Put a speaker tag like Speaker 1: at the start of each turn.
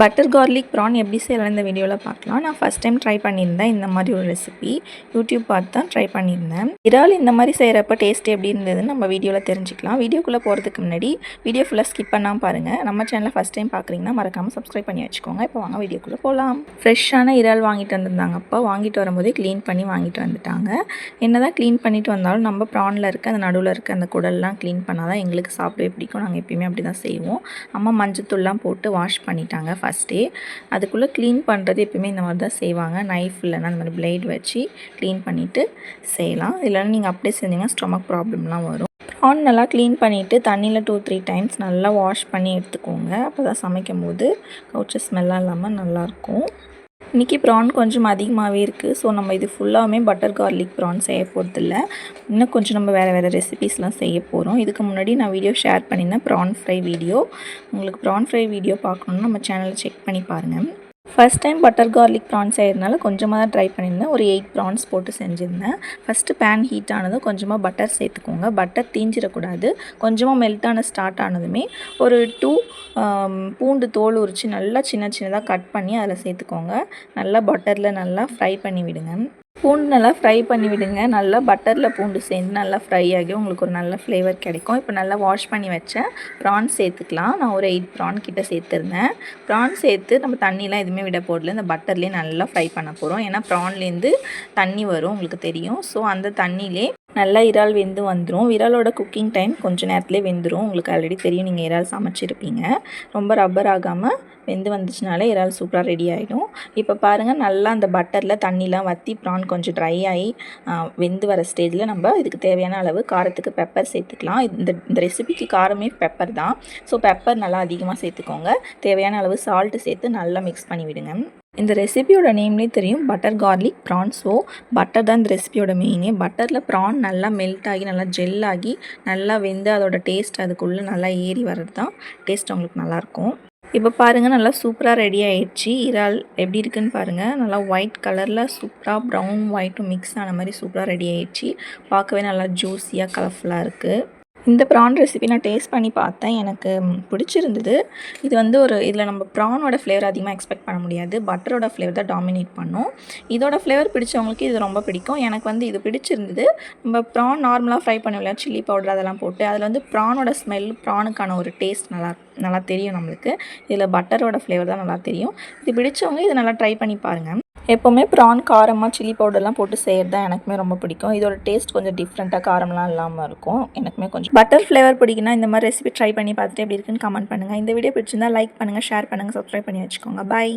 Speaker 1: Butter garlic PRAN எப்படி செய்யலாம் இந்த வீடியோவில் பார்க்கலாம். நான் ஃபஸ்ட் டைம் ட்ரை பண்ணியிருந்தேன் இந்த மாதிரி ஒரு ரெசிபி. யூடியூப் பார்த்து தான் ட்ரை பண்ணியிருந்தேன். இறால் இந்த மாதிரி செய்கிறப்ப டேஸ்ட் எப்படி இருந்ததுன்னு நம்ம வீடியோவில் தெரிஞ்சுக்கலாம். வீடியோக்குள்ளே போகிறதுக்கு முன்னாடி வீடியோ ஃபுல்லாக ஸ்கிப் பண்ணாமல் பாருங்கள். நம்ம சேனலில் ஃபஸ்ட் டைம் பார்க்குறீங்கன்னா மறக்காமல் சப்ஸ்கிரைப் பண்ணி வச்சுக்கோங்க. இப்போ வாங்க வீடியோக்குள்ளே போகலாம். ஃப்ரெஷ்ஷான இறால் வாங்கிட்டு வந்திருந்தாங்க. அப்போ வாங்கிட்டு வரும்போதே க்ளீன் பண்ணி வாங்கிட்டு வந்துட்டாங்க. என்ன தான் க்ளீன் பண்ணிட்டு வந்தாலும் நம்ம ப்ரானில் இருக்க அந்த நடுவில் இருக்க அந்த குடல்லாம் க்ளீன் பண்ணால் தான் எங்களுக்கு சாப்பிடவே பிடிக்கும். நாங்கள் எப்பயுமே அப்படி தான் செய்வோம். அம்மா மஞ்சத்தூள்லாம் போட்டு வாஷ் பண்ணிட்டாங்க ஃபஸ்ட்டே. அதுக்குள்ளே க்ளீன் பண்ணுறது எப்பயுமே இந்த மாதிரி தான் செய்வாங்க. நைஃப் இல்லைன்னா அந்த மாதிரி பிளேட் வச்சு க்ளீன் பண்ணிவிட்டு செய்யலாம். இல்லைன்னா நீங்கள் அப்படியே செஞ்சீங்கன்னா ஸ்டொமக் ப்ராப்ளம்லாம் வரும். ப்ரான் நல்லா க்ளீன் பண்ணிவிட்டு தண்ணியில் 2-3 டைம்ஸ் நல்லா வாஷ் பண்ணி எடுத்துக்கோங்க. அப்போ தான் சமைக்கும் போது கவுச்ச ஸ்மெல்லாம் இல்லாமல் நல்லாயிருக்கும். இன்றைக்கி ப்ரான் கொஞ்சம் அதிகமாகவே இருக்குது. ஸோ நம்ம இது ஃபுல்லாகவே பட்டர் கார்லிக் ப்ரான் செய்ய போகிறதில்ல. இன்னும் கொஞ்சம் நம்ம வேறு ரெசிபீஸ்லாம் செய்ய போகிறோம். இதுக்கு முன்னாடி நான் வீடியோ ஷேர் பண்ணியிருந்தேன் ப்ரான் ஃப்ரை வீடியோ. உங்களுக்கு ப்ரான் ஃப்ரை வீடியோ பார்க்கணுன்னா நம்ம சேனலை செக் பண்ணி பாருங்கள். First time butter garlic prawns செய்கிறதுனால கொஞ்சமாக தான் ட்ரை பண்ணியிருந்தேன். ஒரு 8 ப்ரான்ஸ் போட்டு செஞ்சுருந்தேன். ஃபஸ்ட்டு பேன் ஹீட் ஆனதும் கொஞ்சமாக பட்டர் சேர்த்துக்கோங்க. பட்டர் தீஞ்சிடக்கூடாது. கொஞ்சமாக மெல்ட் ஆன ஸ்டார்ட் ஆனதுமே ஒரு 2 பூண்டு தோல் உரித்து நல்லா சின்னதாக கட் பண்ணி அதில் சேர்த்துக்கோங்க. நல்லா பட்டரில் நல்லா ஃப்ரை பண்ணி விடுங்க. பூண்டு நல்லா ஃப்ரை பண்ணி விடுங்க. நல்லா பட்டரில் பூண்டு சேர்ந்து நல்லா ஃப்ரை ஆகி உங்களுக்கு ஒரு நல்ல ஃப்ளேவர் கிடைக்கும். இப்போ நல்லா வாஷ் பண்ணி வச்ச ப்ரான் சேர்த்துக்கலாம். நான் ஒரு 8 ப்ரான் கிட்ட சேர்த்துருந்தேன். ப்ரான் சேர்த்து நம்ம தண்ணிலாம் எதுவுமே விட போடல. இந்த பட்டர்லேயே நல்லா ஃப்ரை பண்ண போகிறோம். ஏன்னா ப்ரான்லேருந்து தண்ணி வரும் உங்களுக்கு தெரியும். ஸோ அந்த தண்ணியிலே நல்லா இறால் வெந்து வந்துடும். இறாலோட குக்கிங் டைம் கொஞ்சம் நேரத்துலேயே வெந்துடும். உங்களுக்கு ஆல்ரெடி தெரியும், நீங்கள் இறால் சமைச்சிருப்பீங்க. ரொம்ப ரப்பர் ஆகாமல் வெந்து வந்துச்சுனாலே இறால் சூப்பராக ரெடி ஆகிடும். இப்போ பாருங்கள், நல்லா அந்த பட்டரில் தண்ணிலாம் வற்றி ப்ரான் கொஞ்சம் ட்ரை ஆகி வெந்து வர ஸ்டேஜில் நம்ம இதுக்கு தேவையான அளவு காரத்துக்கு பெப்பர் சேர்த்துக்கலாம். இந்த ரெசிபிக்கு காரமே பெப்பர் தான். ஸோ பெப்பர் நல்லா அதிகமாக சேர்த்துக்கோங்க. தேவையான அளவு சால்ட்டு சேர்த்து நல்லா மிக்ஸ் பண்ணி விடுங்க. இந்த ரெசிபியோட நேம்லேயே தெரியும், butter garlic PRAN. So butter தான் இந்த ரெசிபியோட மெயினே. பட்டரில் ப்ரான் நல்லா மெல்ட் ஆகி நல்லா ஜெல் ஆகி நல்லா வெந்து அதோட டேஸ்ட் அதுக்குள்ளே நல்லா ஏறி வர்றது தான் டேஸ்ட் உங்களுக்கு நல்லாயிருக்கும். இப்போ பாருங்கள், நல்லா சூப்பராக ரெடி ஆகிடுச்சு. இறால் எப்படி இருக்குன்னு பாருங்கள். நல்லா ஒயிட் கலரில் சூப்பராக ப்ரௌன் ஒயிட்டும் மிக்ஸ் ஆன மாதிரி சூப்பராக ரெடி ஆகிடுச்சு. பார்க்கவே நல்லா ஜூஸியாக கலர்ஃபுல்லாக இருக்குது. இந்த ப்ரான் ரெசிபி நான் டேஸ்ட் பண்ணி பார்த்தேன். எனக்கு பிடிச்சிருந்தது. இது வந்து இதில் நம்ம ப்ரானோட ஃப்ளேவர் அதிகமாக எக்ஸ்பெக்ட் பண்ண முடியாது. பட்டரோட ஃப்ளேவர் தான் டாமினேட் பண்ணும். இதோட ஃப்ளேவர் பிடிச்சவங்களுக்கு இது ரொம்ப பிடிக்கும். எனக்கு வந்து இது பிடிச்சிருந்தது. நம்ம ப்ரான் நார்மலாக ஃப்ரை பண்ணுவோம், சில்லி பவுடர் அதெல்லாம் போட்டு. அதில் வந்து ப்ரானோட ஸ்மெல், ப்ரானுக்கான ஒரு டேஸ்ட் நல்லா தெரியும் நம்மளுக்கு. இதில் பட்டரோட ஃப்ளேவர் தான் நல்லா தெரியும். இது பிடிச்சவங்க இதை நல்லா ட்ரை பண்ணி பாருங்கள். எப்போவுமே ப்ரான் காரமாக சில்லி பவுடர்லாம் போட்டு செய்கிறது தான் எனக்குமே ரொம்ப பிடிக்கும். இதோட டேஸ்ட் கொஞ்சம் டிஃப்ரெண்ட்டாக காரம்லாம் இல்லாமல் இருக்கும். எனக்குமே கொஞ்சம் பட்டர் ஃப்ளேவர் பிடிக்குன்னா இந்த மாதிரி ரெசிபி ட்ரை பண்ணி பார்த்துட்டு எப்படி இருக்குன்னு கமெண்ட் பண்ணுங்கள். இந்த வீடியோ பிடிச்சிருந்தா லைக் பண்ணுங்கள், ஷேர் பண்ணுங்கள், சப்ஸ்கிரைப் பண்ணி வச்சுக்கோங்க. பாய்.